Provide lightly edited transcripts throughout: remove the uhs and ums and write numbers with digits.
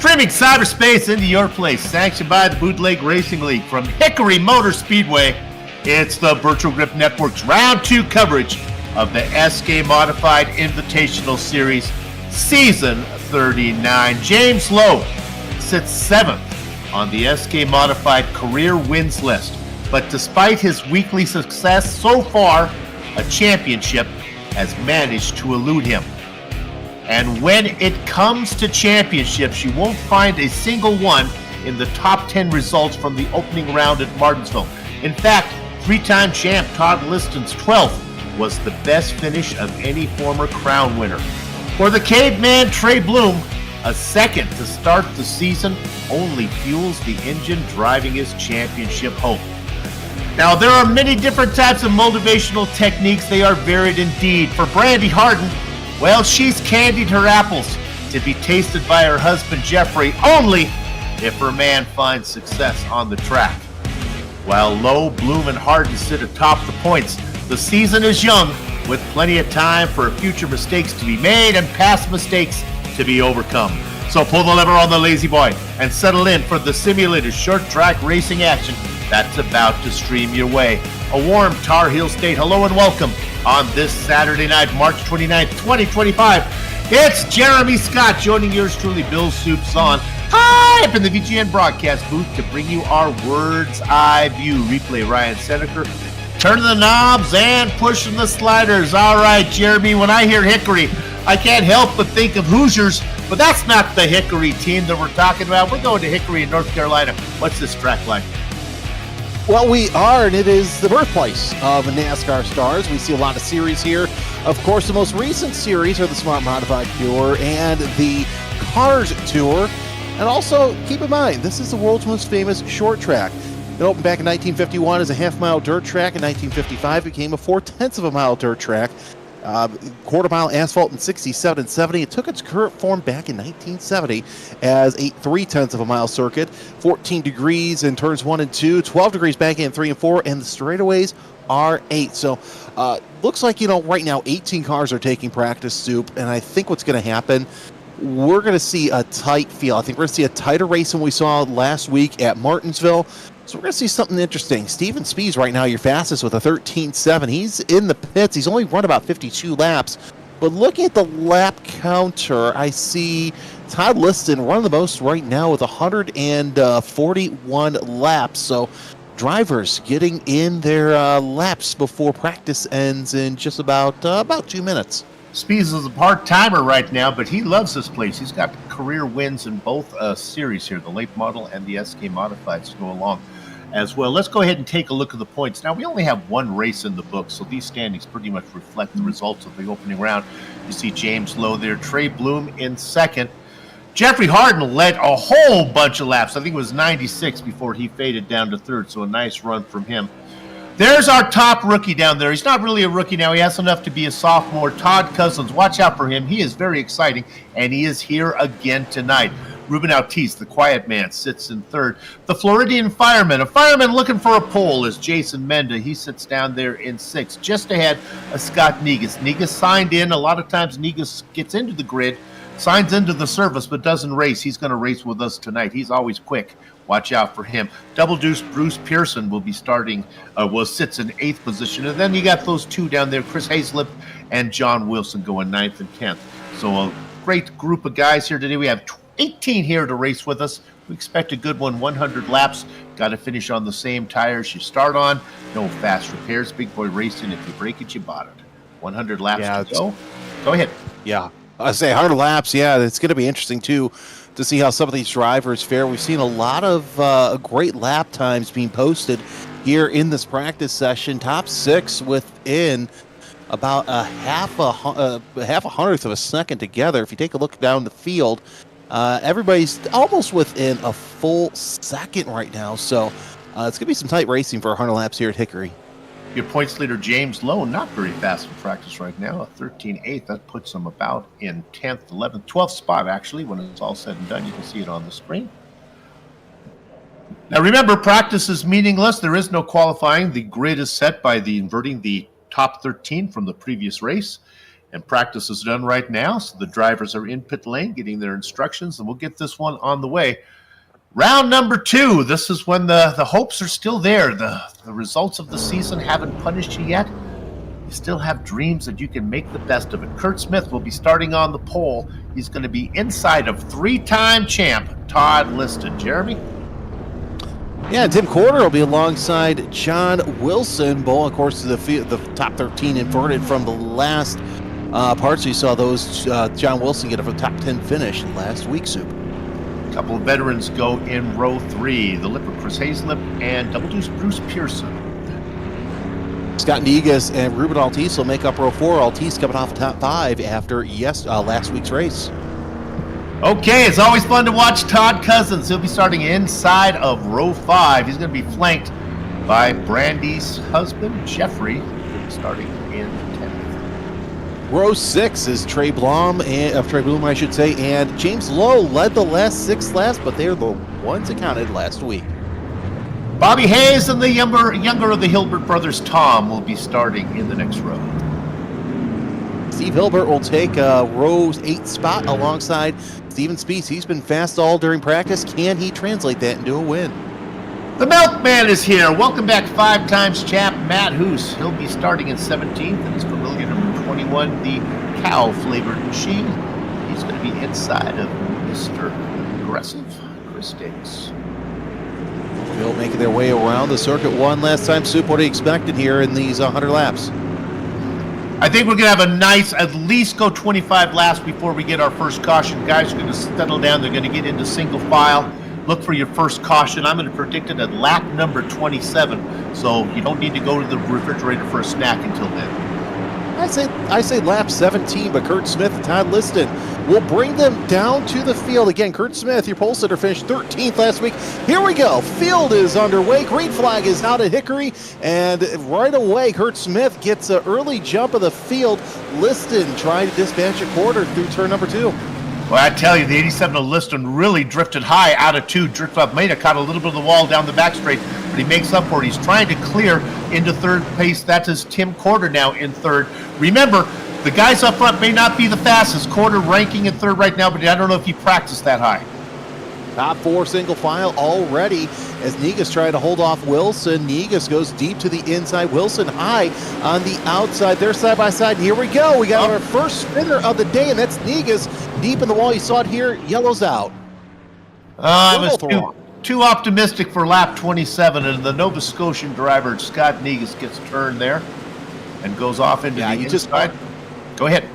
Streaming cyberspace into your place, sanctioned by the Bootleg Racing League from Hickory Motor Speedway. It's the Virtual Grip Network's Round 2 coverage of the SK Modified Invitational Series, Season 39. James Lowe sits 7th on the SK Modified career wins list, but despite his weekly success so far, a championship has managed to elude him. And when it comes to championships, you won't find a single one in the top 10 results from the opening round at Martinsville. In fact, three-time champ Todd Liston's 12th was the best finish of any former crown winner. For the caveman Trey Bloom, a second to start the season only fuels the engine driving his championship home. Now, there are many different types of motivational techniques. They are varied indeed. For Brandy Harden, well, she's candied her apples to be tasted by her husband Jeffrey only if her man finds success on the track. While Lowe, Bloom, and Harden sit atop the points, the season is young with plenty of time for future mistakes to be made and past mistakes to be overcome. So pull the lever on the lazy boy and settle in for the simulated short track racing action that's about to stream your way. A warm Tar Heel State hello and welcome on this Saturday night, March 29th, 2025. It's Jeremy Scott joining yours truly, Bill Soups on, high up in the VGN broadcast booth to bring you our Words Eye View replay. Ryan Seneker turning the knobs and pushing the sliders. All right, Jeremy, when I hear Hickory, I can't help but think of Hoosiers, but that's not the Hickory team that we're talking about. We're going to Hickory in North Carolina. What's this track like? Well, we are, and it is the birthplace of NASCAR stars. We see a lot of series here. Of course, the most recent series are the Smart Modified Tour and the Cars Tour. And also, keep in mind, this is the world's most famous short track. It opened back in 1951 as a half-mile dirt track. In 1955, it became a 4/10 of a mile dirt track. Quarter-mile asphalt in 67 and 70. It took its current form back in 1970 as a 3/10 of a mile circuit. 14 degrees in turns 1 and 2, 12 degrees back in 3 and 4, and the straightaways are 8. So, looks like, right now 18 cars are taking practice, Soup, and I think what's going to happen, we're going to see a tight field. I think we're going to see a tighter race than we saw last week at Martinsville. So we're going to see something interesting. Steven Spees right now, your fastest with a 13.7. He's in the pits. He's only run about 52 laps. But looking at the lap counter, I see Todd Liston running the most right now with 141 laps. So drivers getting in their laps before practice ends in just about 2 minutes. Spees is a part-timer right now, but he loves this place. He's got career wins in both series here, the late model and the SK Modifieds to go along as well. Let's go ahead and take a look at the points. Now, we only have one race in the book, so these standings pretty much reflect the results of the opening round. You see James Lowe there, Trey Bloom in second. Jeffrey Harden led a whole bunch of laps. I think it was 96 before he faded down to third, so a nice run from him. There's our top rookie down there. He's not really a rookie now. He has enough to be a sophomore. Todd Cousins, watch out for him. He is very exciting, and he is here again tonight. Ruben Ortiz, the quiet man, sits in third. The Floridian fireman, a fireman looking for a pole, is Jason Menda. He sits down there in sixth, just ahead of Scott Negus. Negus signed in. A lot of times Negus gets into the grid, signs into the service, but doesn't race. He's going to race with us tonight. He's always quick. Watch out for him. Double Deuce Bruce Pearson will be starting, sits in 8th position. And then you got those two down there, Chris Hazlip and John Wilson going 9th and 10th. So a great group of guys here today. We have 18 here to race with us. We expect a good one, 100 laps. Got to finish on the same tires you start on. No fast repairs. Big Boy Racing. If you break it, you bought it. 100 laps to go. Go ahead. Yeah. I say 100 laps. Yeah, it's going to be interesting, too, to see how some of these drivers fare. We've seen a lot of great lap times being posted here in this practice session. Top 6 within about a half a hundredth of a second together. If you take a look down the field, everybody's almost within a full second right now. So it's going to be some tight racing for 100 laps here at Hickory. Your points leader, James Lowe, not very fast in practice right now. A 13.8. That puts him about in 10th, 11th, 12th spot, actually. When it's all said and done, you can see it on the screen. Now, remember, practice is meaningless. There is no qualifying. The grid is set by inverting the top 13 from the previous race. And practice is done right now, so the drivers are in pit lane getting their instructions, and we'll get this one on the way. Round number 2. This is when the hopes are still there. The results of the season haven't punished you yet. You still have dreams that you can make the best of it. Kurt Smith will be starting on the pole. He's going to be inside of 3-time champ Todd Liston. Jeremy? Yeah, Tim Corder will be alongside John Wilson. Both, of course, the top 13 inverted from the last parts. You saw those John Wilson get a top 10 finish last week, Soup. A couple of veterans go in row 3. The Lipper, Chris Hazlip, and Double Deuce Bruce Pearson. Scott Negus and Ruben Altice will make up row 4. Altice coming off the top 5 after last week's race. Okay, it's always fun to watch Todd Cousins. He'll be starting inside of row 5. He's going to be flanked by Brandy's husband, Jeffrey, who'll be starting in 10th. Row 6 is Trey Bloom, I should say, and James Lowe led the last 6 laps, but they're the ones that counted last week. Bobby Hayes and the younger of the Hilbert brothers, Tom, will be starting in the next row. Steve Hilbert will take row 8 spot alongside Steven Spieth. He's been fast all during practice. Can he translate that into a win? The Milkman is here. Welcome back 5 times champ Matt Hoos. He'll be starting in 17th, and his familiar number 21, the cow-flavored machine. He's going to be inside of Mr. Aggressive, Chris Davis. Bill making their way around the circuit one last time. Soup, what are you expecting here in these 100 laps? I think we're going to have a nice, at least go 25 laps before we get our first caution. Guys are going to settle down. They're going to get into single file. Look for your first caution. I'm going to predict it at lap number 27, so you don't need to go to the refrigerator for a snack until then. I say lap 17, but Kurt Smith and Todd Liston will bring them down to the field. Again, Kurt Smith, your pole sitter, finished 13th last week. Here we go. Field is underway. Green flag is out at Hickory, and right away, Kurt Smith gets an early jump of the field. Liston trying to dispatch a quarter through turn number 2. Well, I tell you, the 87 of Liston really drifted high out of 2, drifted up, may have caught a little bit of the wall down the back straight, but he makes up for it. He's trying to clear into third place. That is Tim Corder now in third. Remember, the guys up front may not be the fastest. Corder ranking in third right now, but I don't know if he practiced that high. Top 4 single file already as Negus trying to hold off Wilson. Negus goes deep to the inside. Wilson high on the outside. They're side by side. Here we go. We got our first spinner of the day, and that's Negus deep in the wall. You saw it here. Yellow's out. I was too optimistic for lap 27, and the Nova Scotian driver, Scott Negus, gets turned there and goes off into the inside. Go ahead.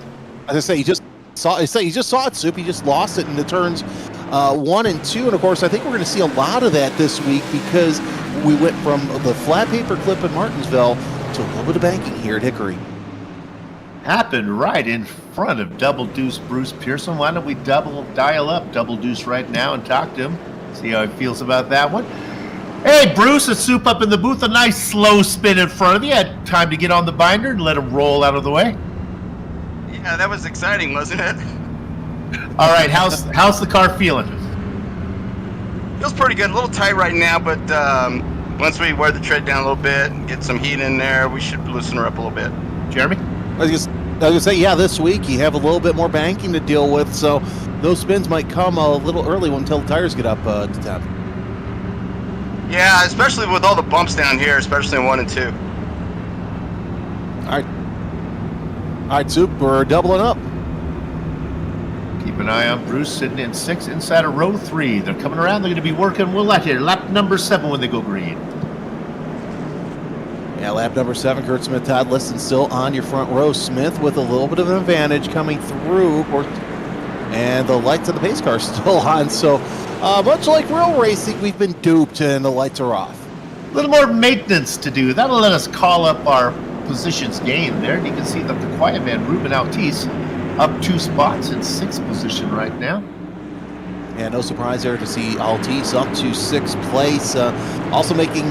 As I say, you just saw it, Soup. He just lost it in the turns 1 and 2, and of course I think we're going to see a lot of that this week because we went from the flat paper clip in Martinsville to a little bit of banking here at Hickory. Happened right in front of Double Deuce Bruce Pearson. Why don't we dial up Double Deuce right now and talk to him, see how he feels about that one. Hey Bruce, it's Soup up in the booth. A nice slow spin in front of you. Had time to get on the binder and let him roll out of the way. Yeah, that was exciting, wasn't it? All right, how's the car feeling? Feels pretty good. A little tight right now, but once we wear the tread down a little bit and get some heat in there, we should loosen her up a little bit. Jeremy? I was going to say, yeah, this week you have a little bit more banking to deal with, so those spins might come a little early until the tires get up to 10. Yeah, especially with all the bumps down here, especially in 1 and 2. All right, Soup, we're doubling up. Keep an eye on Bruce sitting in 6 inside of row 3. They're coming around. They're going to be working Willette here. Lap number 7 when they go green. Yeah, lap number 7, Kurt Smith, Todd Liston still on your front row. Smith with a little bit of an advantage coming through. And the lights on the pace car still on. So much like real racing, we've been duped and the lights are off. A little more maintenance to do. That'll let us call up our positions gained there. And you can see that the quiet man, Ruben Altice, up 2 spots in 6th position right now. And no surprise there to see Altice up to 6th place. Also making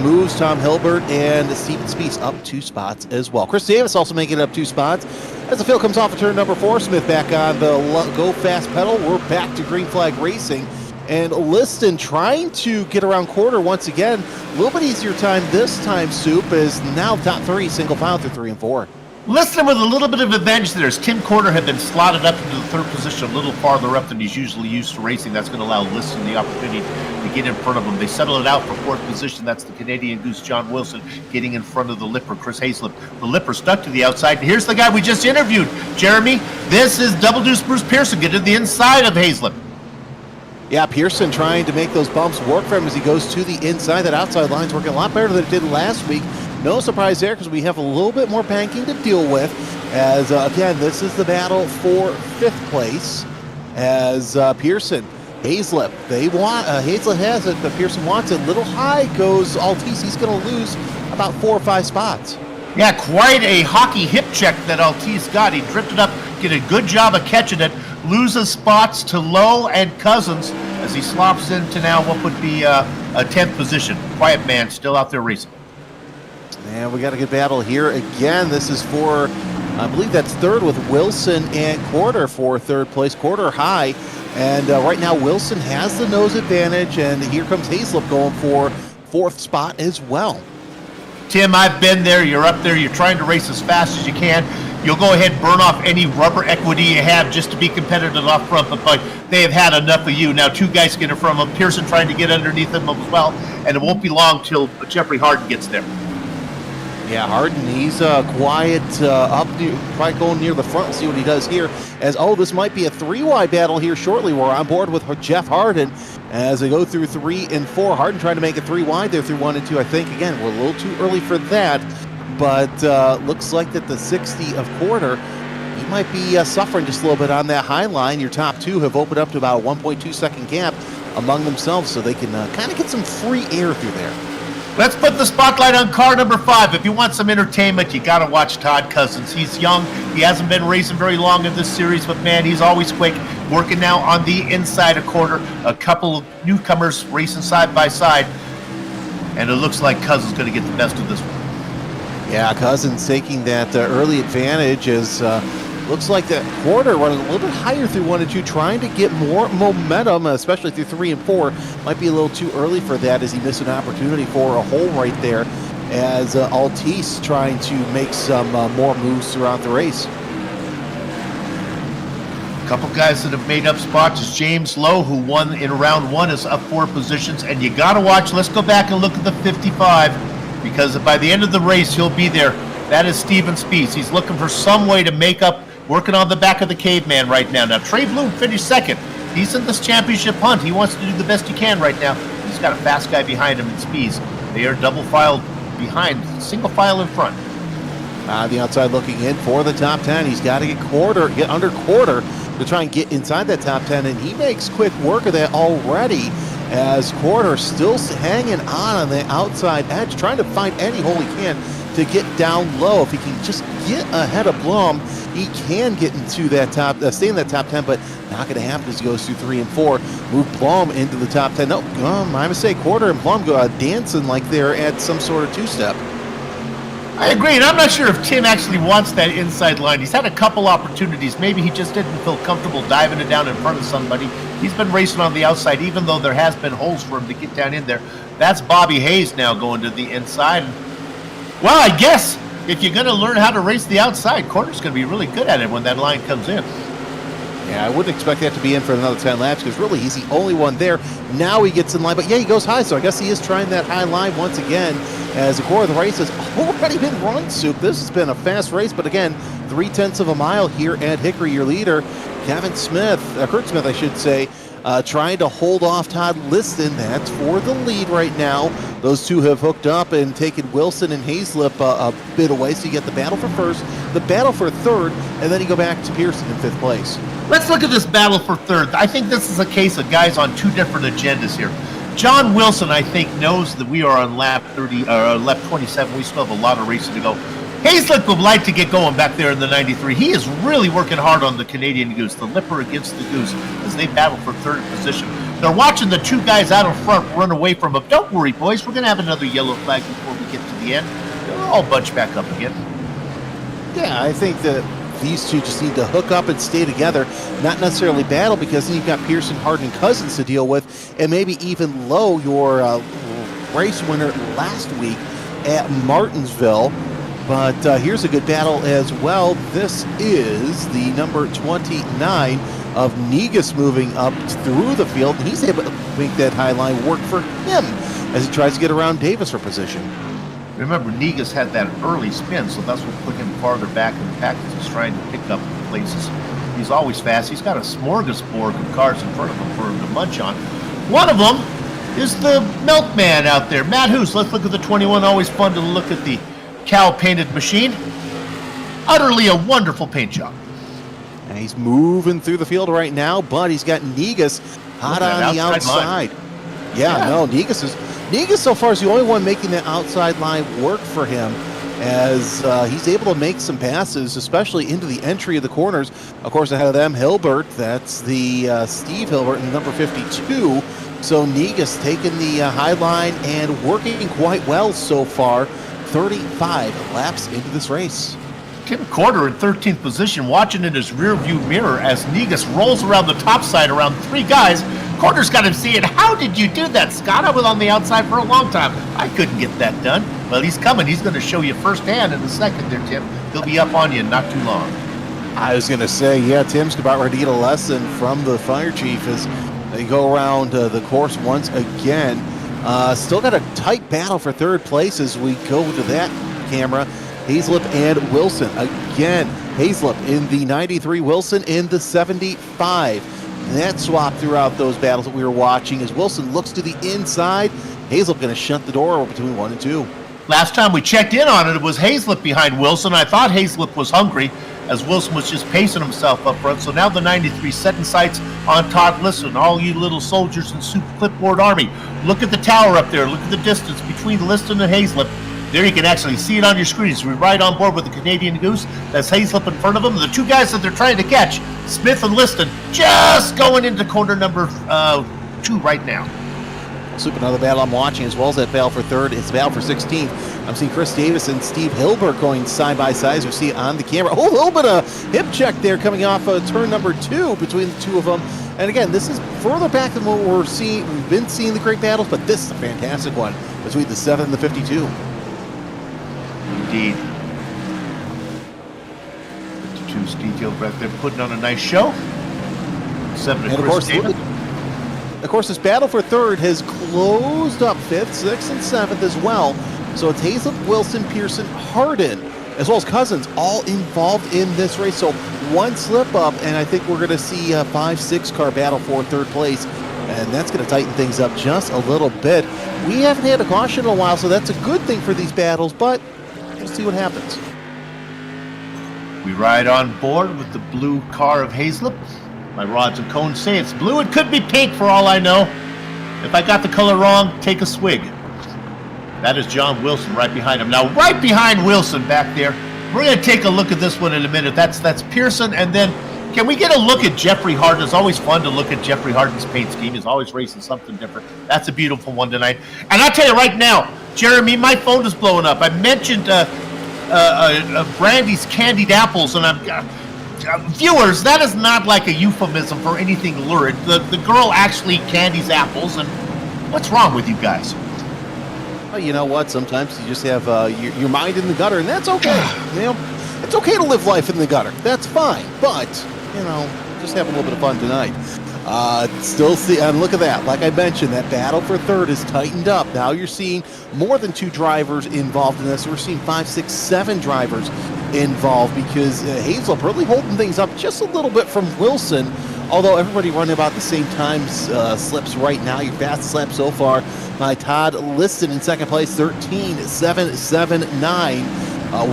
moves, Tom Hilbert and Steven Spieth up 2 spots as well. Chris Davis also making it up 2 spots. As the field comes off of turn number 4, Smith back on the go fast pedal. We're back to green flag racing. And Liston trying to get around quarter once again. A little bit easier time this time, Soup, is now top 3 single file through 3 and 4. Liston with a little bit of advantage there as Tim Corder had been slotted up into the third position a little farther up than he's usually used to racing. That's going to allow Liston the opportunity to get in front of him. They settle it out for fourth position. That's the Canadian Goose, John Wilson, getting in front of the Lipper, Chris Hazlip. The Lipper stuck to the outside. And here's the guy we just interviewed, Jeremy. This is Double Deuce Bruce Pearson getting to the inside of Hazlip. Yeah, Pearson trying to make those bumps work for him as he goes to the inside. That outside line's working a lot better than it did last week. No surprise there because we have a little bit more banking to deal with. As, again, this is the battle for fifth place. As Pearson, Hazlip, Hazlip has it, but Pearson wants it. Little high goes Altice. He's going to lose about 4 or 5 spots. Yeah, quite a hockey hip check that Altice got. He drifted up, did a good job of catching it, loses spots to Lowe and Cousins as he slops into now what would be a 10th position. Quiet man still out there racing. And we got a good battle here. Again, this is for, I believe that's third with Wilson and Corder for third place. Corder high. And right now Wilson has the nose advantage. And here comes Hazlip going for fourth spot as well. Tim, I've been there. You're up there. You're trying to race as fast as you can. You'll go ahead and burn off any rubber equity you have just to be competitive up front. But they have had enough of you. Now 2 guys get in front of him. Pearson trying to get underneath him as well. And it won't be long till Jeffrey Harden gets there. Yeah, Harden, he's quiet up near, probably going near the front. We'll see what he does here. As, this might be a 3-wide battle here shortly. We're on board with Jeff Harden as they go through 3 and 4. Harden trying to make it 3-wide there through 1 and 2. I think, again, we're a little too early for that. But looks like that the 60 of Corder, he might be suffering just a little bit on that high line. Your top 2 have opened up to about a 1.2 second gap among themselves, so they can kind of get some free air through there. Let's put the spotlight on car number 5. If you want some entertainment, you got to watch Todd Cousins. He's young. He hasn't been racing very long in this series, but man, he's always quick. Working now on the inside of Corder. A couple of newcomers racing side by side, and it looks like Cousins going to get the best of this one. Yeah, Cousins taking that early advantage as looks like that Corder running a little bit higher through 1 and 2, trying to get more momentum, especially through 3 and 4. Might be a little too early for that as he missed an opportunity for a hole right there as Altice trying to make some more moves throughout the race. A couple guys that have made up spots is James Lowe, who won in round 1, is up 4 positions. And you got to watch, let's go back and look at the 55, because by the end of the race, he'll be there. That is Steven Spies. He's looking for some way to make up, working on the back of the caveman right now. Now, Trey Bloom finished second. He's in this championship hunt. He wants to do the best he can right now. He's got a fast guy behind him in Spies. They are double filed behind, single file in front. The outside looking in for the top 10. He's got to get under Corder to try and get inside that top 10, and he makes quick work of that already as Corder still hanging on the outside edge, trying to find any hole he can to get down low. If he can just get ahead of Blum, he can get into that top, stay in that top 10, but not going to happen as he goes through 3 and 4. Move Blum into the top 10. No, my mistake. Corder and Blum go dancing like they're at some sort of 2-step. I agree, and I'm not sure if Tim actually wants that inside line. He's had a couple opportunities. Maybe he just didn't feel comfortable diving it down in front of somebody. He's been racing on the outside, even though there has been holes for him to get down in there. That's Bobby Hayes now going to the inside. Well, I guess if you're going to learn how to race the outside, Corder's going to be really good at it when that line comes in. Yeah, I wouldn't expect that to be in for another 10 laps because really he's the only one there. Now he gets in line, but yeah, he goes high, so I guess he is trying that high line once again as the core of the race has already been run, Soup. This has been a fast race, but again, 0.3 of a mile here at Hickory. Your leader, Kurt Smith, I should say, trying to hold off Todd Liston. That's for the lead right now. Those two have hooked up and taken Wilson and Hazlip a bit away, so you get the battle for first, the battle for third, and then you go back to Pearson in 5th place. Let's look at this battle for third. I think this is a case of guys on 2 different agendas here. John Wilson, I think, knows that we are on lap 27. We still have a lot of racing to go. Hazlip would like to get going back there in the 93. He is really working hard on the Canadian Goose, the Lipper against the Goose, as they battle for third position. They're watching the 2 guys out in front run away from him. Don't worry, boys. We're going to have another yellow flag before we get to the end. They'll all bunch back up again. Yeah, I think that these two just need to hook up and stay together, not necessarily battle, because then you've got Pearson, Harden, and Cousins to deal with, and maybe even Lowe, your race winner last week at Martinsville. but here's a good battle as well. This is the number 29 of Negus moving up through the field, and he's able to make that high line work for him as he tries to get around Davis for position. Remember, Negus had that early spin, so that's what put him farther back in the pack as he's trying to pick up places. He's always fast. He's got a smorgasbord of cars in front of him for him to munch on. One of them is the milkman out there, Matt Hoos. Let's look at the 21. Always fun to look at the cow-painted machine. Utterly a wonderful paint job. And he's moving through the field right now, but he's got Negus hot on the outside. Yeah, no, Negus so far is the only one making that outside line work for him, as he's able to make some passes, especially into the entry of the corners. Of course, ahead of them, Hilbert. That's the Steve Hilbert in number 52. So Negus taking the high line and working quite well so far. 35 laps into this race. Tim Corder in 13th position, watching in his rear view mirror as Negus rolls around the top side around 3 guys. Corder's got him seeing, how did you do that, Scott? I was on the outside for a long time. I couldn't get that done. Well, he's coming. He's going to show you firsthand in a second there, Tim. He'll be up on you in not too long. I was going to say, yeah, Tim's about ready to get a lesson from the fire chief as they go around the course once again. Still got a tight battle for third place as we go to that camera. Hazlip and Wilson. Again, Hazlip in the 93, Wilson in the 75. That swap throughout those battles that we were watching as Wilson looks to the inside. Hazlip going to shut the door between 1 and 2. Last time we checked in on it, it was Hazlip behind Wilson. I thought Hazlip was hungry as Wilson was just pacing himself up front. So now the 93 setting sights on Todd Liston. All you little soldiers in Super Clipboard Army, look at the tower up there. Look at the distance between Liston and Hazlip. There you can actually see it on your screens. We're right on board with the Canadian Goose. That's Hazlip in front of them. The 2 guys that they're trying to catch, Smith and Liston, just going into corner number 2 right now. Super, another battle I'm watching as well as that battle for third. It's a battle for 16th. I'm seeing Chris Davis and Steve Hilbert going side by side as we see it on the camera. Oh, a little bit of hip check there coming off turn number 2 between the 2 of them. And again, this is further back than what we're seeing. We've been seeing the great battles, but this is a fantastic one between the 7 and the 52. Indeed. 52's detailed right there, putting on a nice show. 7 to Chris Davis. Of course, this battle for third has closed up 5th, 6th, and 7th as well. So it's Hazlip, Wilson, Pearson, Hardin, as well as Cousins, all involved in this race. So one slip up, and I think we're going to see a 5-6 car battle for third place. And that's going to tighten things up just a little bit. We haven't had a caution in a while, so that's a good thing for these battles, but we'll see what happens. We ride on board with the blue car of Hazlip. My rods and cones say it's blue. It could be pink for all I know. If I got the color wrong, take a swig. That is John Wilson right behind him. Now, right behind Wilson back there, we're going to take a look at this one in a minute. That's Pearson, and then can we get a look at Jeffrey Hardin? It's always fun to look at Jeffrey Hardin's paint scheme. He's always racing something different. That's a beautiful one tonight. And I'll tell you right now, Jeremy, my phone is blowing up. I mentioned Brandy's candied apples, and viewers, that is not like a euphemism for anything lurid. The girl actually candies apples, and what's wrong with you guys? Well, you know what? Sometimes you just have your mind in the gutter, and that's okay. You know, it's okay to live life in the gutter. That's fine. But, you know, just have a little bit of fun tonight. Still see, and look at that. Like I mentioned, that battle for third is tightened up. Now you're seeing more than 2 drivers involved in this. We're seeing 5, 6, 7 drivers involved because Hazlip really holding things up just a little bit from Wilson. Although everybody running about the same time slips right now. Your fastest lap so far by Todd Liston in second place, 13.779.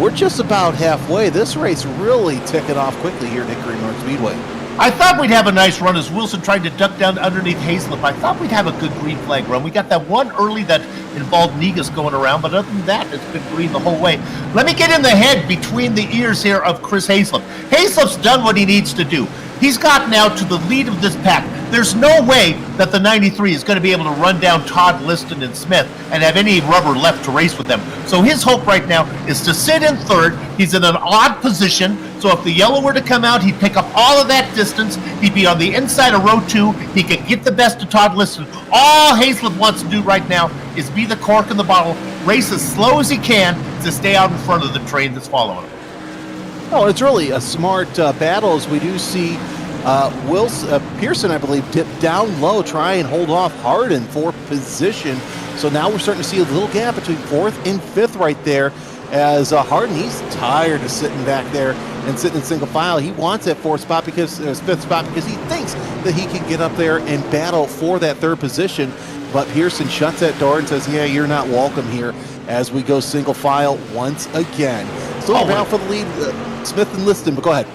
We're just about halfway. This race really ticking off quickly here at Hickory North Speedway. I thought we'd have a nice run as Wilson tried to duck down underneath Hazlip. I thought we'd have a good green flag run. We got that one early that involved Negus going around, but other than that, it's been green the whole way. Let me get in the head between the ears here of Chris Hazlip. Hazlip's done what he needs to do. He's got now to the lead of this pack. There's no way that the 93 is going to be able to run down Todd Liston and Smith and have any rubber left to race with them. So his hope right now is to sit in third. He's in an odd position. So if the yellow were to come out, he'd pick up all of that distance. He'd be on the inside of row 2. He could get the best of Todd Liston. All Hazlip wants to do right now is be the cork in the bottle, race as slow as he can to stay out in front of the train that's following him. Oh, it's really a smart battle as we do see Pearson, I believe, dip down low, try and hold off Harden for position. So now we're starting to see a little gap between 4th and 5th right there as Harden, he's tired of sitting back there and sitting in single file. He wants that 5th spot because he thinks that he can get up there and battle for that 3rd position. But Pearson shuts that door and says, yeah, you're not welcome here as we go single file once again. Still battle for the lead, Smith and Liston, but go ahead.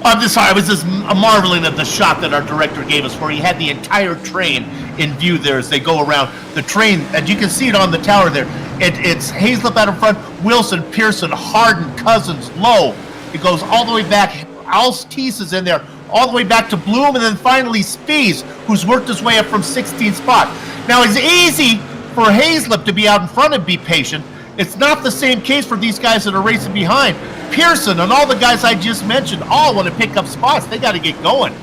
I'm just sorry, I was just marveling at the shot that our director gave us where he had the entire train in view there as they go around. The train, and you can see it on the tower there, it's Hazlip out in front, Wilson, Pearson, Harden, Cousins, Lowe. It goes all the way back. Altice is in there, all the way back to Bloom, and then finally Spees, who's worked his way up from 16th spot. Now, it's easy for Hazlip to be out in front and be patient. It's not the same case for these guys that are racing behind. Pearson and all the guys I just mentioned all want to pick up spots. They got to get going.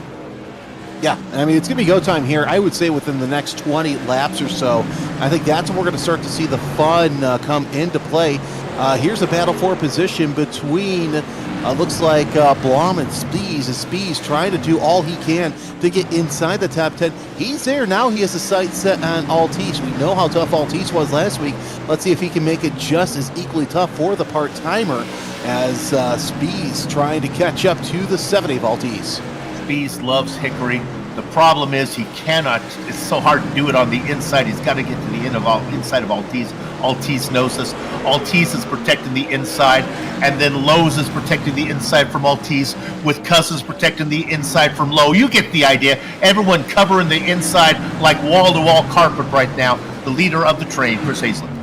Yeah, I mean, it's going to be go time here. I would say within the next 20 laps or so. I think that's when we're going to start to see the fun come into play. Here's a battle for position between, looks like Blom and Spees. Spees trying to do all he can to get inside the top 10. He's there now. He has a sight set on Altice. We know how tough Altice was last week. Let's see if he can make it just as equally tough for the part-timer as Spees trying to catch up to the 70 of Altice. Spees loves Hickory. The problem is he cannot. It's so hard to do it on the inside. He's got to get to the inside of Altice. Altice knows this. Altice is protecting the inside, and then Lowe's is protecting the inside from Altice, with Cousins protecting the inside from Lowe. You get the idea. Everyone covering the inside like wall-to-wall carpet right now. The leader of the train, Chris Hazlip.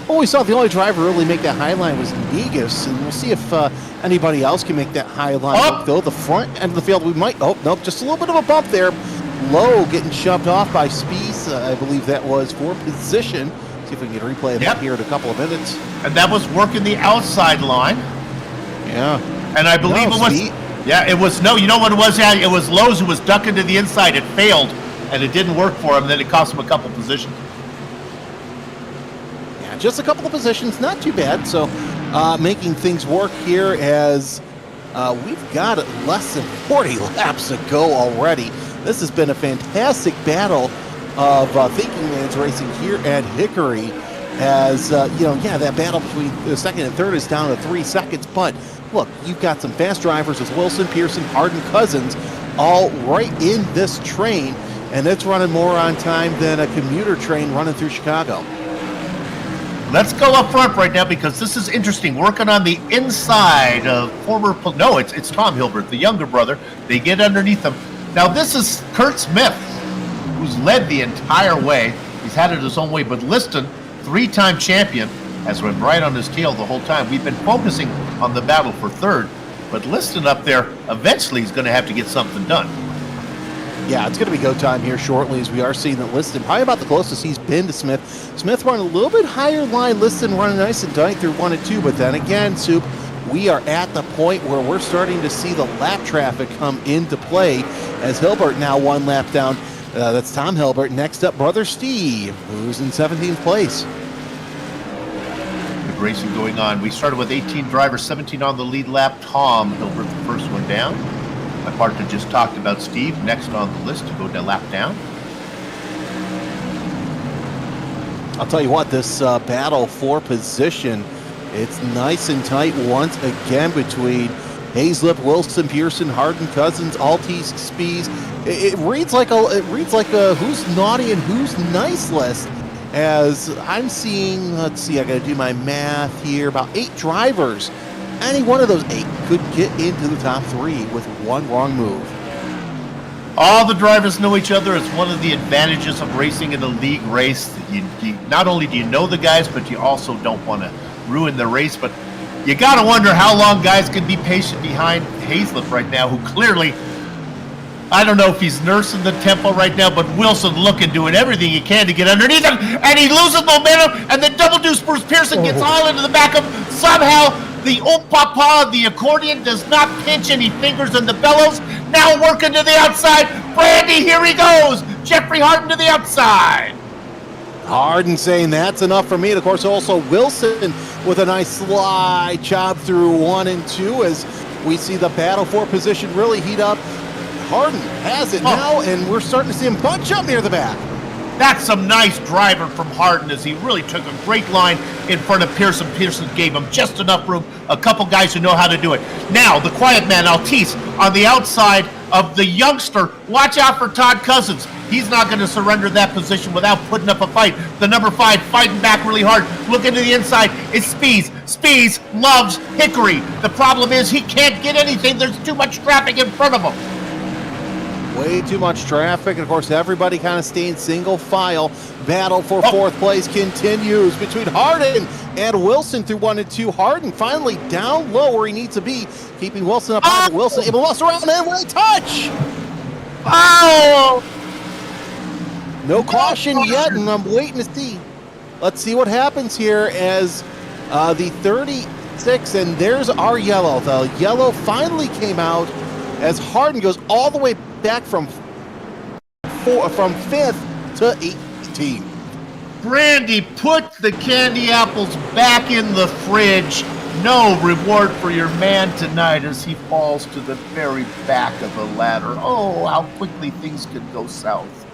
Well, we saw the only driver really make that high line was Negus, and we'll see if anybody else can make that high line. Though the front end of the field, we might. Oh, nope, just a little bit of a bump there. Lowe getting shoved off by Spees. I believe that was for position. See if we can get a replay of that here in a couple of minutes. And that was working the outside line. Yeah. And I believe it was. Yeah, it was. No, you know what it was? Yeah, it was Lowe's who was ducking to the inside. It failed, and it didn't work for him. Then it cost him a couple positions. Just a couple of positions, not too bad. So making things work here as we've got less than 40 laps to go already. This has been a fantastic battle of Thinking Man's Racing here at Hickory as, that battle between the 2nd and 3rd is down to 3 seconds. But look, you've got some fast drivers as Wilson, Pearson, Harden, Cousins, all right in this train. And it's running more on time than a commuter train running through Chicago. Let's go up front right now because this is interesting. Working on the inside of it's Tom Hilbert, the younger brother. They get underneath him. Now this is Kurt Smith, who's led the entire way. He's had it his own way, but Liston, 3-time champion, has been right on his tail the whole time. We've been focusing on the battle for 3rd, but Liston up there eventually is going to have to get something done. Yeah, it's going to be go time here shortly as we are seeing that Liston probably about the closest he's been to Smith. Smith running a little bit higher line, Liston running nice and tight through 1 and 2, but then again, Soup, we are at the point where we're starting to see the lap traffic come into play as Hilbert now 1 lap down. That's Tom Hilbert. Next up, brother Steve, who's in 17th place. Good racing going on. We started with 18 drivers, 17 on the lead lap. Tom Hilbert, the first one down. My partner just talked about Steve, next on the list to go to lap down. I'll tell you what, this battle for position, it's nice and tight once again between Hazlip, Wilson, Pearson, Harden, Cousins, Altice, Spees. It reads like a who's naughty and who's nice list. As I'm seeing, let's see, I got to do my math here, about 8 drivers. Any one of those 8 could get into the top 3 with one wrong move. All the drivers know each other. It's one of the advantages of racing in a league race. You not only do you know the guys, but you also don't want to ruin the race. But you got to wonder how long guys can be patient behind Hazlip right now, who clearly, I don't know if he's nursing the tempo right now, but Wilson doing everything he can to get underneath him, and he loses momentum, and the double deuce Bruce Pearson gets all into the back of him. Somehow, the papa of the accordion does not pinch any fingers in the bellows. Now working to the outside. Brandy, here he goes. Jeffrey Harden to the outside. Harden saying that's enough for me. And of course, also Wilson with a nice slide chop through 1 and 2 as we see the battle for position really heat up. Harden has it now, and we're starting to see him bunch up near the back. That's some nice driving from Harden as he really took a great line in front of Pearson. Pearson gave him just enough room. A couple guys who know how to do it. Now, the quiet man, Altice, on the outside of the youngster. Watch out for Todd Cousins. He's not going to surrender that position without putting up a fight. The number 5 fighting back really hard. Looking to the inside. It's Spees. Spees loves Hickory. The problem is he can't get anything. There's too much traffic in front of him. Way too much traffic, and of course everybody kind of staying single file. Battle for 4th place continues between Harden and Wilson through 1 and 2. Harden finally down low where he needs to be, keeping Wilson up high. Wilson able to muscle around and will touch. Oh! No caution yet, and I'm waiting to see. Let's see what happens here as the 36, and there's our yellow. The yellow finally came out as Harden goes all the way back from 5th to 18. Brandy, put the candy apples back in the fridge. No reward for your man tonight as he falls to the very back of the ladder. Oh, how quickly things could go south.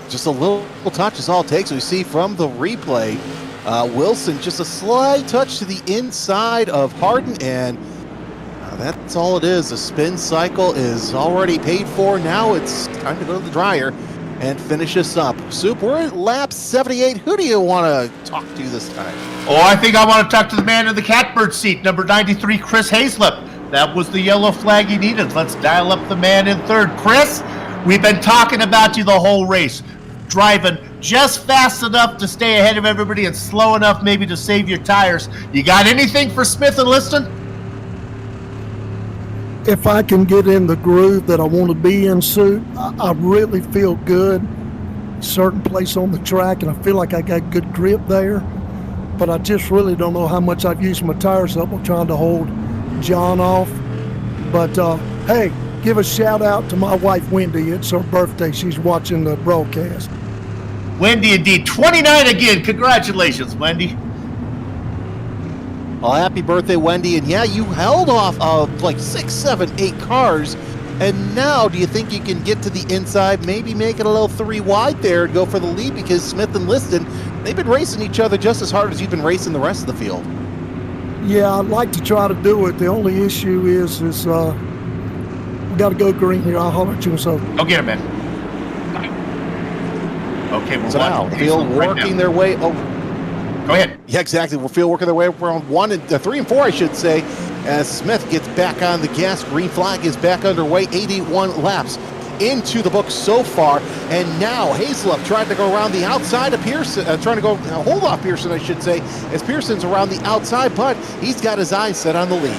Just a little touch is all it takes. We see from the replay, Wilson just a slight touch to the inside of Harden, and that's all it is. The spin cycle is already paid for. Now it's time to go to the dryer and finish this up. Soup, we're at lap 78. Who do you want to talk to this time? Oh, I think I want to talk to the man in the catbird seat, number 93, Chris Hazlip. That was the yellow flag he needed. Let's dial up the man in 3rd. Chris, we've been talking about you the whole race. Driving just fast enough to stay ahead of everybody and slow enough maybe to save your tires. You got anything for Smith and Liston? If I can get in the groove that I want to be in, Sue, I really feel good. Certain place on the track, and I feel like I got good grip there. But I just really don't know how much I've used my tires up. I'm trying to hold John off. But, hey, give a shout out to my wife, Wendy. It's her birthday. She's watching the broadcast. Wendy, indeed. 29 again. Congratulations, Wendy. Well, happy birthday, Wendy. And yeah, you held off of like 6, 7, 8 cars. And now, do you think you can get to the inside, maybe make it a little 3 wide there and go for the lead? Because Smith and Liston, they've been racing each other just as hard as you've been racing the rest of the field. Yeah, I'd like to try to do it. The only issue is we got to go green here. I'll holler at you. So Go get him, man. Okay, we're So now, field working their way over. Go ahead. Yeah, exactly. We're field working their way around 3 and 4, I should say, as Smith gets back on the gas. Green flag is back underway. 81 laps into the books so far. And now Hazlip trying to go around the outside of Pearson, trying to go hold off Pearson, I should say, as Pearson's around the outside, but he's got his eyes set on the lead.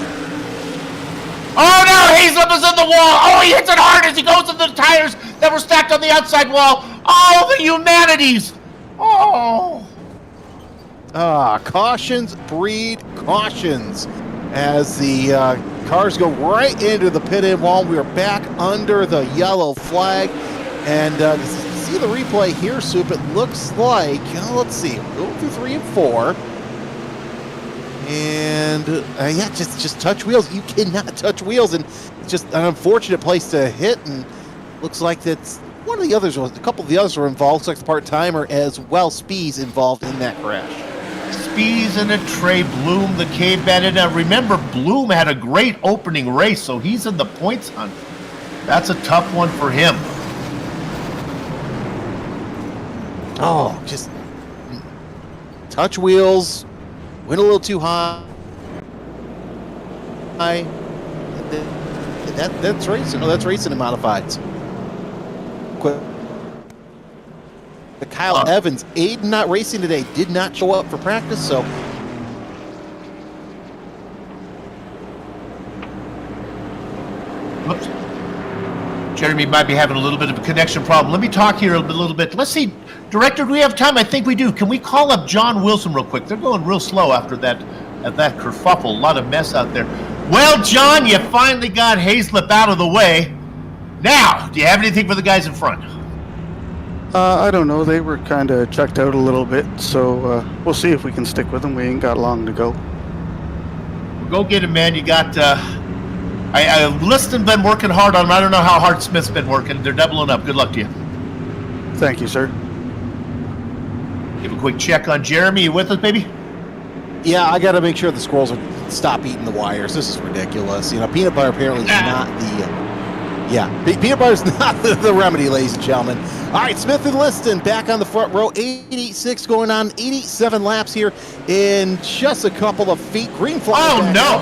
Oh no, Hazlip is in the wall. Oh, he hits it hard as he goes into the tires that were stacked on the outside wall. Oh, the humanities. Oh. Cautions breed cautions as the cars go right into the pit-in wall. We are back under the yellow flag. And see the replay here, Soup. It looks like, let's see, go through 3 and 4. And yeah, just touch wheels. You cannot touch wheels, and it's just an unfortunate place to hit. And looks like that's one of the others. A couple of the others were involved. Looks like the part-timer as well. Spees involved in that crash. Spees and a Trey Bloom, the K-Bandit. Now remember, Bloom had a great opening race, so he's in the points hunt. That's a tough one for him. Oh, just touch wheels. Went a little too high. That's racing. Oh, that's racing in modifieds. Quick. Kyle Evans, Aiden not racing today, did not show up for practice, so. Whoops. Jeremy might be having a little bit of a connection problem. Let me talk here a little bit. Let's see, Director, do we have time? I think we do. Can we call up John Wilson real quick? They're going real slow after that kerfuffle. A lot of mess out there. Well, John, you finally got Hazlip out of the way. Now, do you have anything for the guys in front? I don't know. They were kind of checked out a little bit, so we'll see if we can stick with them. We ain't got long to go. Well, go get him, man. You got. Liston's been working hard on him. I don't know how hard Smith's been working. They're doubling up. Good luck to you. Thank you, sir. Give a quick check on Jeremy. You with us, baby? Yeah, I got to make sure the squirrels stop eating the wires. This is ridiculous. You know, peanut butter apparently is not the. Peanut butter's not the remedy, ladies and gentlemen. All right, Smith and Liston back on the front row. 86 going on, 87 laps here in just a couple of feet. Green flag. Oh, no.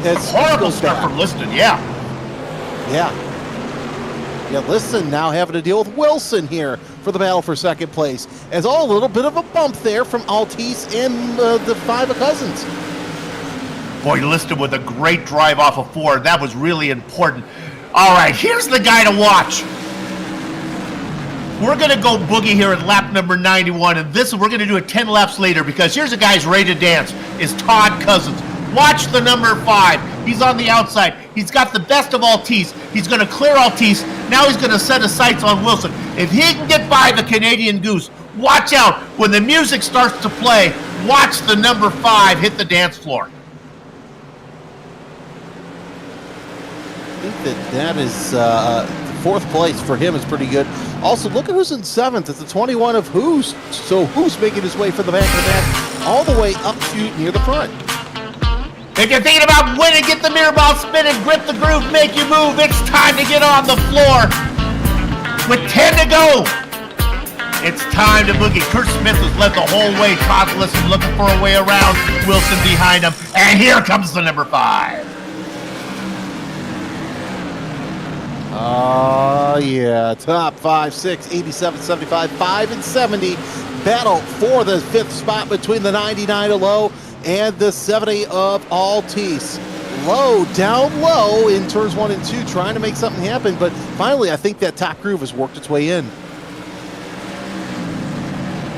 It's horrible stuff from Liston, yeah. Yeah, Liston now having to deal with Wilson here for the battle for second place. As all a little bit of a bump there from Altice and the five of Cousins. Boy, Liston with a great drive off of 4. That was really important. All right, here's the guy to watch. We're going to go boogie here at lap number 91, and we're going to do it 10 laps later because here's a guy who's ready to dance. Is Todd Cousins. Watch the number 5. He's on the outside. He's got the best of Altice. He's going to clear Altice. Now he's going to set his sights on Wilson. If he can get by the Canadian Goose, watch out. When the music starts to play, watch the number 5 hit the dance floor. I think that is fourth place for him is pretty good. Also, look at who's in 7th. It's the 21 of Who's. So Who's making his way from the back of the back all the way up to near the front. If you're thinking about winning, get the mirror ball spinning, grip the groove, make you move. It's time to get on the floor. With 10 to go, it's time to boogie. Kurt Smith has led the whole way. Todd Liston looking for a way around. Wilson behind him. And here comes the number 5. Oh, yeah. Top 5, 6, 87, 75, 5, and 70. Battle for the 5th spot between the 99 of Low and the 70 of Altice. Low, down low in turns 1 and 2, trying to make something happen, but finally I think that top groove has worked its way in.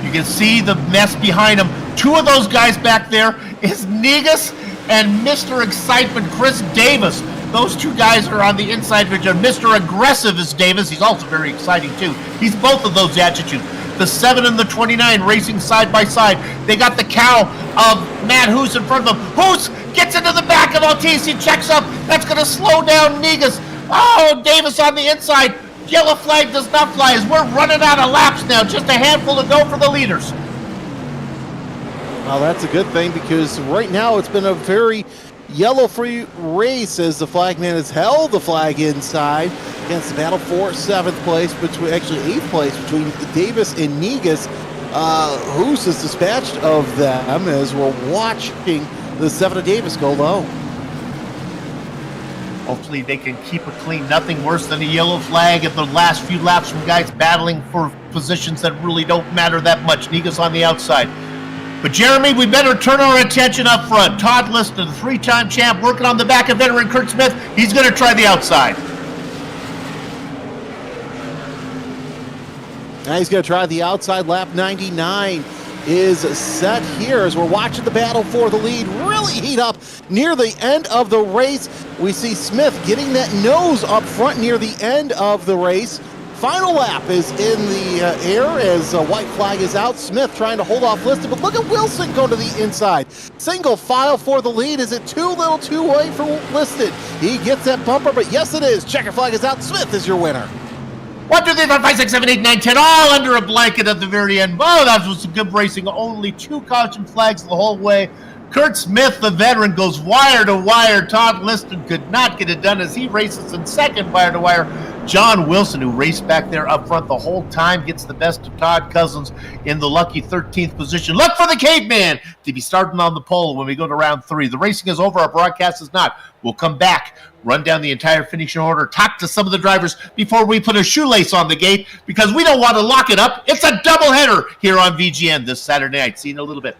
You can see the mess behind him. 2 of those guys back there is Negus and Mr. Excitement, Chris Davis. Those 2 guys are on the inside. Mr. Aggressive is Davis. He's also very exciting, too. He's both of those attitudes. The 7 and the 29 racing side by side. They got the cow of Matt Hoos in front of them. Hoos gets into the back of Altice. He checks up. That's going to slow down Negus. Oh, Davis on the inside. Yellow flag does not fly as we're running out of laps now. Just a handful to go for the leaders. Well, that's a good thing because right now it's been a very yellow-free race as the flagman has held the flag inside against the battle for 7th place, actually 8th place between Davis and Negus. Hoos is dispatched of them as we're watching the 7 of Davis go low. Hopefully they can keep it clean. Nothing worse than a yellow flag at the last few laps from guys battling for positions that really don't matter that much. Negus on the outside. But Jeremy, we better turn our attention up front. Todd Liston, the 3-time champ, working on the back of veteran Kurt Smith. He's going to try the outside. Now he's going to try the outside. Lap 99 is set here as we're watching the battle for the lead really heat up near the end of the race. We see Smith getting that nose up front near the end of the race. Final lap is in the air as a white flag is out. Smith trying to hold off Liston, but look at Wilson go to the inside. Single file for the lead. Is it too little too late for Liston? He gets that bumper, but yes it is. Checker flag is out. Smith is your winner. 1, 2, 3, 4, 5, 6, 7, 8, 9, 10, all under a blanket at the very end. Oh, that was some good racing. Only 2 caution flags the whole way. Kurt Smith, the veteran, goes wire to wire. Todd Liston could not get it done as he races in second wire to wire. John Wilson, who raced back there up front the whole time, gets the best of Todd Cousins in the lucky 13th position. Look for the caveman to be starting on the pole when we go to round 3. The racing is over. Our broadcast is not. We'll come back, run down the entire finishing order, talk to some of the drivers before we put a shoelace on the gate because we don't want to lock it up. It's a doubleheader here on VGN this Saturday night. See you in a little bit.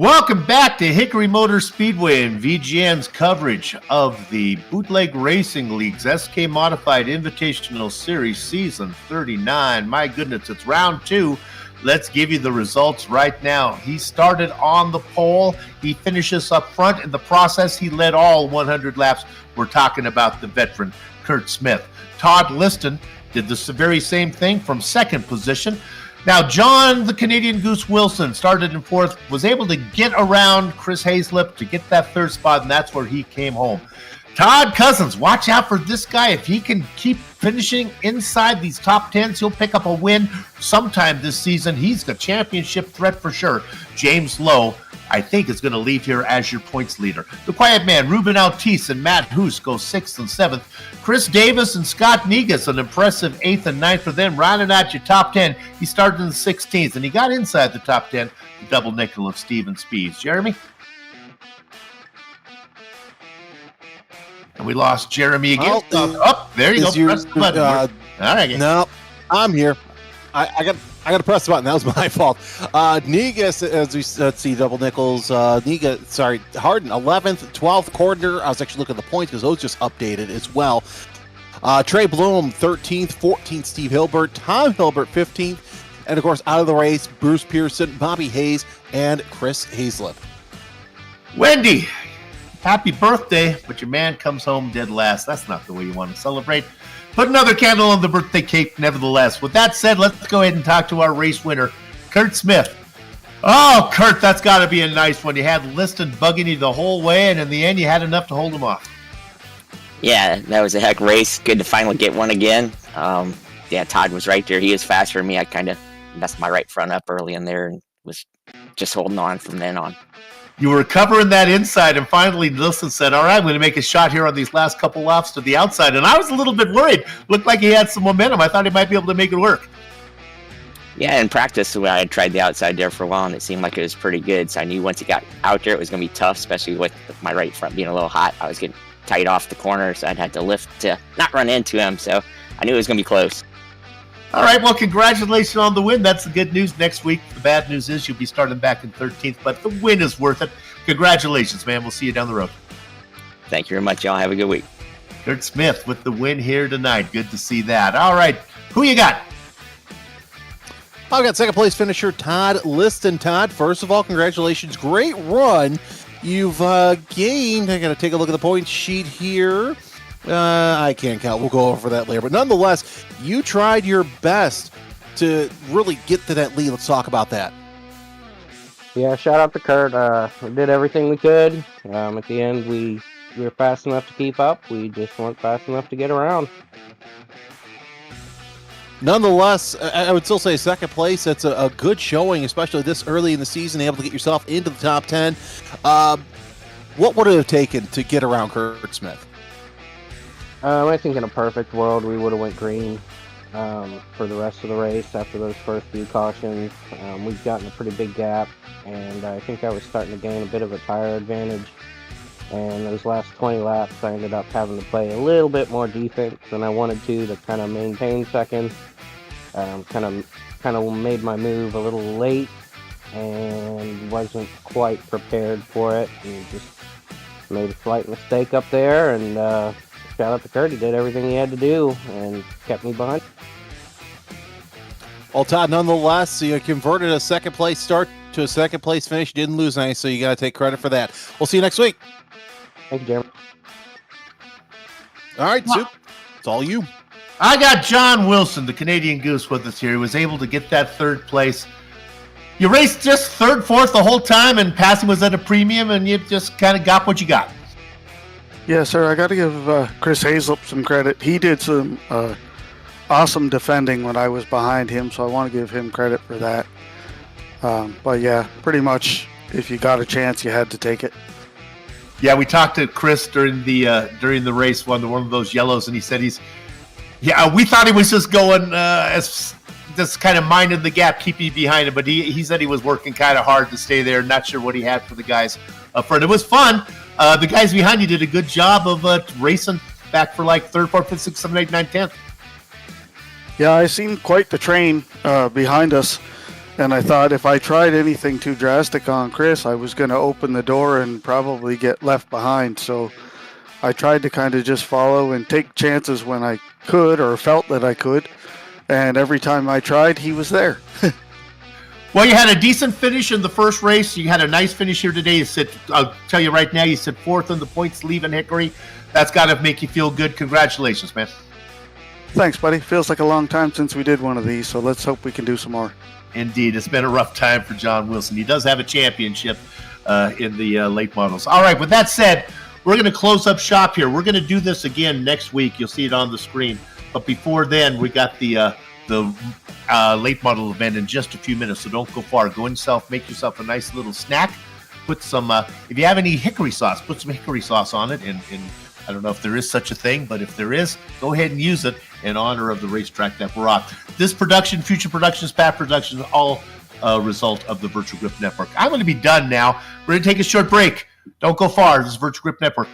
Welcome back to Hickory Motor Speedway and VGN's coverage of the Bootleg Racing League's SK Modified Invitational Series Season 39. My goodness, it's round 2. Let's give you the results right now. He started on the pole. He finishes up front. In the process, he led all 100 laps. We're talking about the veteran, Kurt Smith. Todd Liston did the very same thing from second position. Now, John, the Canadian Goose Wilson, started in fourth, was able to get around Chris Hazlip to get that third spot, and that's where he came home. Todd Cousins, watch out for this guy. If he can keep finishing inside these top 10s, he'll pick up a win sometime this season. He's the championship threat for sure. James Lowe, I think, is going to leave here as your points leader. The Quiet Man, Ruben Altice and Matt Hoos go 6th and 7th. Chris Davis and Scott Negus, an impressive 8th and 9th for them. Rounding out your top 10, he started in the 16th, and he got inside the top 10, the double nickel of Steven Speeds. Jeremy? And we lost Jeremy again. There you go. Press the button. All right. No, I'm here. I got to press the button. That was my fault. Negus, as we see, double nickels. Harden, 11th, 12th. Cordner, I was actually looking at the points because those just updated as well. Trey Bloom, 13th, 14th. Steve Hilbert, Tom Hilbert, 15th. And, of course, out of the race, Bruce Pearson, Bobby Hayes, and Chris Hazlip. Wendy, happy birthday, but your man comes home dead last. That's not the way you want to celebrate. Put another candle on the birthday cake, nevertheless. With that said, let's go ahead and talk to our race winner, Kurt Smith. Oh, Kurt, that's got to be a nice one. You had Liston bugging you the whole way, and in the end, you had enough to hold him off. Yeah, that was a heck race. Good to finally get one again. Todd was right there. He was faster than me. I kind of messed my right front up early in there and was just holding on from then on. You were covering that inside, and finally Liston said, all right, I'm going to make a shot here on these last couple laps to the outside. And I was a little bit worried. Looked like he had some momentum. I thought he might be able to make it work. Yeah, in practice, I had tried the outside there for a while, and it seemed like it was pretty good. So I knew once he got out there, it was going to be tough, especially with my right front being a little hot. I was getting tight off the corner, so I'd had to lift to not run into him. So I knew it was going to be close. All right, well, congratulations on the win. That's the good news. Next week, the bad news is you'll be starting back in 13th, but the win is worth it. Congratulations, man. We'll see you down the road. Thank you very much, y'all. Have a good week. Kurt Smith with the win here tonight. Good to see that. All right, who you got? I've got second place finisher Todd Liston. Todd, first of all, congratulations. Great run. You've gained, I got to take a look at the point sheet here. I can't count. We'll go over that later. But nonetheless, you tried your best to really get to that lead. Let's talk about that. Yeah, shout out to Kurt. We did everything we could. At the end, we were fast enough to keep up. We just weren't fast enough to get around. Nonetheless, I would still say second place. That's a good showing, especially this early in the season, able to get yourself into the top 10. What would it have taken to get around Kurt Smith? I think in a perfect world, we would have went green for the rest of the race after those first few cautions. We've gotten a pretty big gap, and I think I was starting to gain a bit of a tire advantage. And those last 20 laps, I ended up having to play a little bit more defense than I wanted to kind of maintain second. Kind of made my move a little late and wasn't quite prepared for it, and just made a slight mistake up there. And shout out to Kurt. He did everything he had to do and kept me behind. Well, Todd, nonetheless, you converted a second place start to a second place finish. You didn't lose any, so you got to take credit for that. We'll see you next week. Thank you, Jeremy. All right, Soup. It's all you. I got John Wilson, the Canadian Goose, with us here. He was able to get that third place. You raced just third, fourth the whole time, and passing was at a premium, and you just kind of got what you got. Yeah, sir, I got to give Chris Hazlip some credit. He did some awesome defending when I was behind him, so I want to give him credit for that. But yeah, pretty much if you got a chance, you had to take it. Yeah, we talked to Chris during the race, one of those yellows, and he said we thought he was just going as just kind of minding the gap, keeping behind him, but he said he was working kind of hard to stay there. Not sure what he had for the guys up front. It was fun. The guys behind you did a good job of racing back for like 3rd, 4th, 5th, 6th, 7th, 8th, 9th, 10th. Yeah, I seen quite the train behind us, And I thought if I tried anything too drastic on Chris, I was going to open the door and probably get left behind. So I tried to kind of just follow and take chances when I could or felt that I could. And every time I tried, he was there. Well, you had a decent finish in the first race. You had a nice finish here today. I'll tell you right now, you sit fourth in the points leaving Hickory. That's got to make you feel good. Congratulations, man. Thanks, buddy. Feels like a long time since we did one of these, so let's hope we can do some more. Indeed. It's been a rough time for John Wilson. He does have a championship in the late models. All right, with that said, we're going to close up shop here. We're going to do this again next week. You'll see it on the screen. But before then, we got the late model event in just a few minutes, so don't go far. Go yourself, make yourself a nice little snack. Put some, if you have any hickory sauce, put some hickory sauce on it. And I don't know if there is such a thing, but if there is, go ahead and use it in honor of the racetrack that we're on. This production, future productions, past productions, all a result of the Virtual Grip Network. I'm going to be done now. We're going to take a short break. Don't go far. This is Virtual Grip Network.